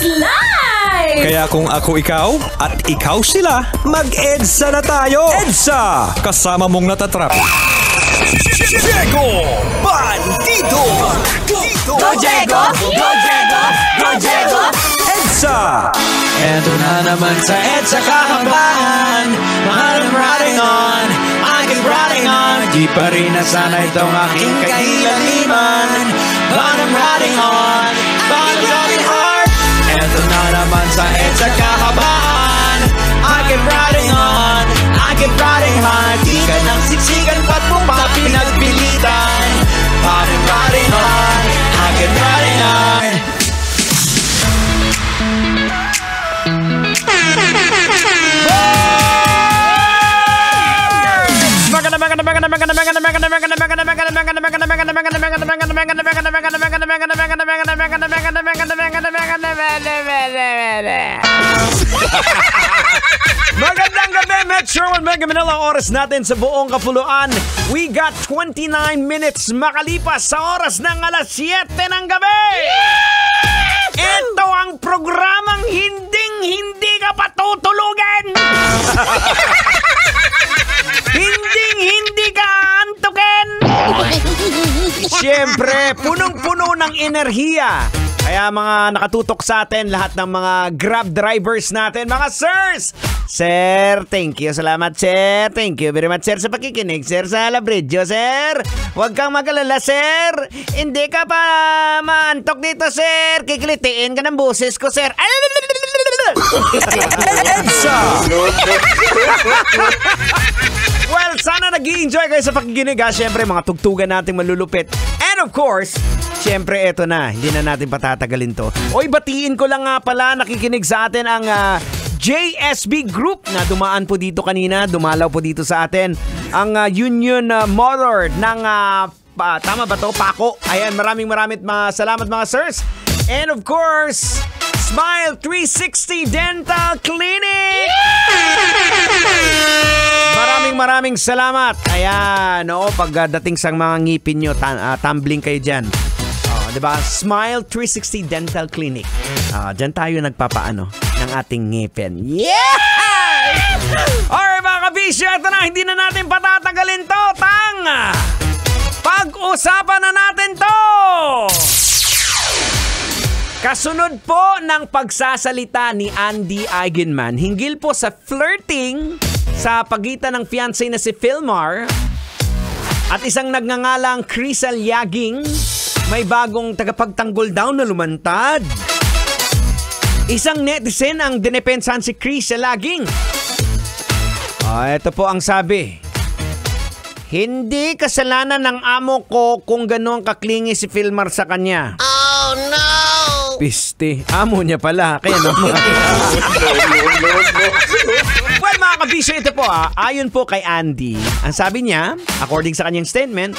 Live! Kaya kung ako ikaw at ikaw sila, mag-EDSA na tayo! EDSA! Kasama mong natatrap. Diego Bandito! Go Diego! Go Diego! Go Diego! EDSA! Eto na naman sa EDSA kahambahan. I'm riding on, I keep riding on. Di pa rin nasana itong aking kailaliman. But I'm riding on, but I'm riding hard. Eto na naman sa EDSA kahambahan. I keep riding on, I keep riding hard. Di ka nang siksikan ba't mo pa pinagpilitan. But I'm riding on, I keep riding on. Magandang gabi, Metro and Mega Manila. Oras natin sa buong kapuluan. We got 29 minutes makalipas sa oras ng alas 7 ng gabi. Ito ang programang hindi ka patutulugan. Hindi ka antukin. Siyempre, punong-puno ng enerhiya. Kaya mga nakatutok sa atin, lahat ng mga Grab drivers natin, mga sirs! Sir, thank you. Salamat, sir. Thank you very much, sir, sa pakikinig. Sir, sa Labridyo, sir. Huwag kang mag-alala, sir. Hindi ka pa maantok dito, sir. Kikilitiin ka ng boses ko, sir. EDSA! Well, sana nag-i-enjoy kayo sa pakikinig, ha. Siyempre, mga tugtugan nating malulupit. And of course, siyempre, eto na. Hindi na natin patatagalin to. Oy, batiin ko lang nga pala, nakikinig sa atin ang JSB Group na dumaan po dito kanina. Dumalaw po dito sa atin. Ang Union Motor ng, tama ba to? Paco. Ayan, maraming salamat mga sirs. And of course, Smile 360 Dental Clinic! Maraming salamat. Ayan, pagdating sa mga ngipin nyo, tumbling kayo dyan. Diba? Smile 360 Dental Clinic. Dyan tayo nagpapaano ng ating ngipin. Yeah! Alright mga kabisyo, ito na, hindi na natin patatagalin to. Pag-usapan na natin to! Kasunod po ng pagsasalita ni Andy Eigenman hinggil po sa flirting sa pagitan ng fiancé na si Philmar at isang nagngangalang Crisel Yaging, may bagong tagapagtanggol daw na lumantad. Isang netizen ang dinepensahan si Crisel Yaging. Ito po ang sabi. Hindi kasalanan ng amo ko kung gano'ng kaklingi si Philmar sa kanya. Oh no! Piste. Amo niya pala. Kaya naman. Well, mga kabisyo, ito po ayon po kay Andy. Ang sabi niya, according sa kanyang statement,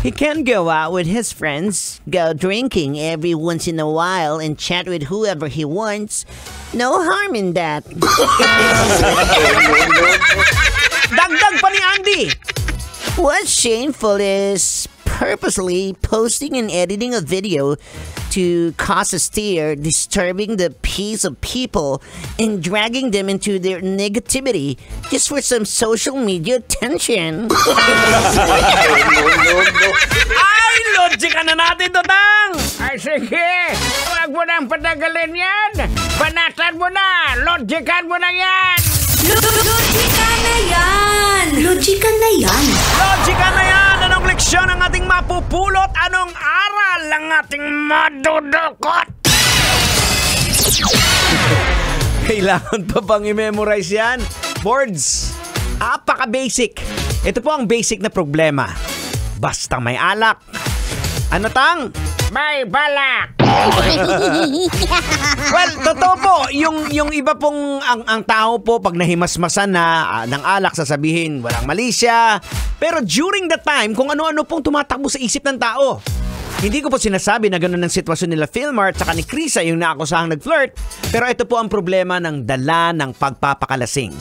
he can go out with his friends, go drinking every once in a while, and chat with whoever he wants. No harm in that. Dagdag pa ni Andy. What's shameful is purposely posting and editing a video to cause a stir, disturbing the peace of people, and dragging them into their negativity just for some social media attention. Ay, logica na natin, Totang! Ay, sige! Huwag mo nang patagalin yan! Banatan mo na! Logican mo na yan! Logika na yan! Logika na yan! Logika na yan! Anong leksyon ang ating mapupulot? Anong aral ang ating madudukot? Kailangan pa bang i-memorize yan? Boards, apaka-basic. Ito po ang basic na problema. Basta may alak. Ano tang? May balak! Well, totoo po, yung iba pong ang tao po pag nahimasmasan na ng alak sasabihin walang mali siya. Pero during that time, kung ano-ano pong tumatakbo sa isip ng tao. Hindi ko po sinasabi na gano'n ang sitwasyon nila Philmar at saka ni Krisa yung naakusahang nag-flirt. Pero ito po ang problema ng dala ng pagpapakalasing.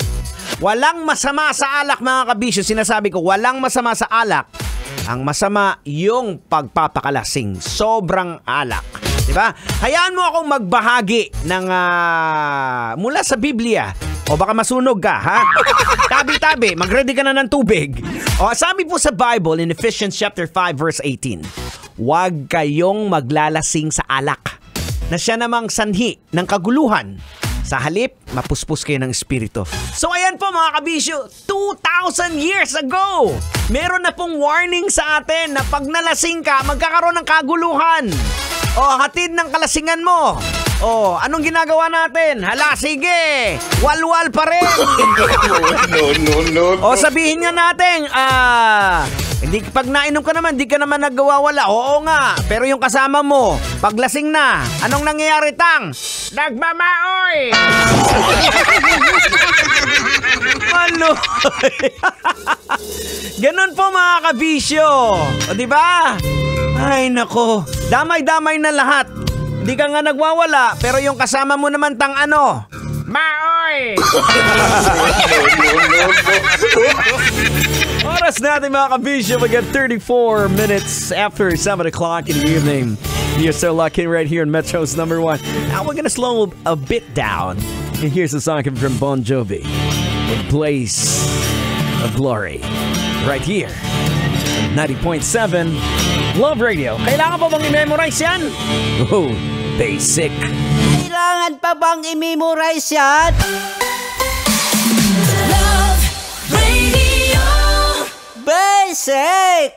Walang masama sa alak, mga kabisyo. Sinasabi ko, walang masama sa alak. Ang masama yung pagpapakalasing. Sobrang alak. Diba? Hayaan mo akong magbahagi ng mula sa Biblia. O baka masunog ka, ha? Tabi-tabi, mag-ready ka na ng tubig. O sabi po sa Bible in Ephesians chapter 5 verse 18, huwag kayong maglalasing sa alak na siya namang sanhi ng kaguluhan. Sa halip, mapuspos kayo ng espiritu. So ayan po mga kabisyo, 2,000 years ago, meron na pong warning sa atin na pag nalasing ka, magkakaroon ng kaguluhan. O hatid ng kalasingan mo. O anong ginagawa natin? Hala, sige, walwal pa rin. No. O sabihin nga natin, hindi, pag nainom ka naman, di ka naman nagwawala. Oo nga, pero yung kasama mo, paglasing na, anong nangyayari, Tang? Nagmamaoy! Ano? Ganun po mga kabisyo. O diba? Ay nako, damay-damay na lahat. Di ka nga nagwawala, pero yung kasama mo naman, Tang ano? Maoy! Oras natin mga kabisyo, we get 34 minutes after 7 o'clock in the evening. You're still locked in right here in Metro's number 1. Now we're gonna slow a bit down. And here's a song coming from Bon Jovi, A Blaze of Glory. Right here, 90.7 Love Radio. Kailangan pa bang i-memorize yan? Oh, basic. Kailangan pa bang i-memorize yan? Love Radio. Basic!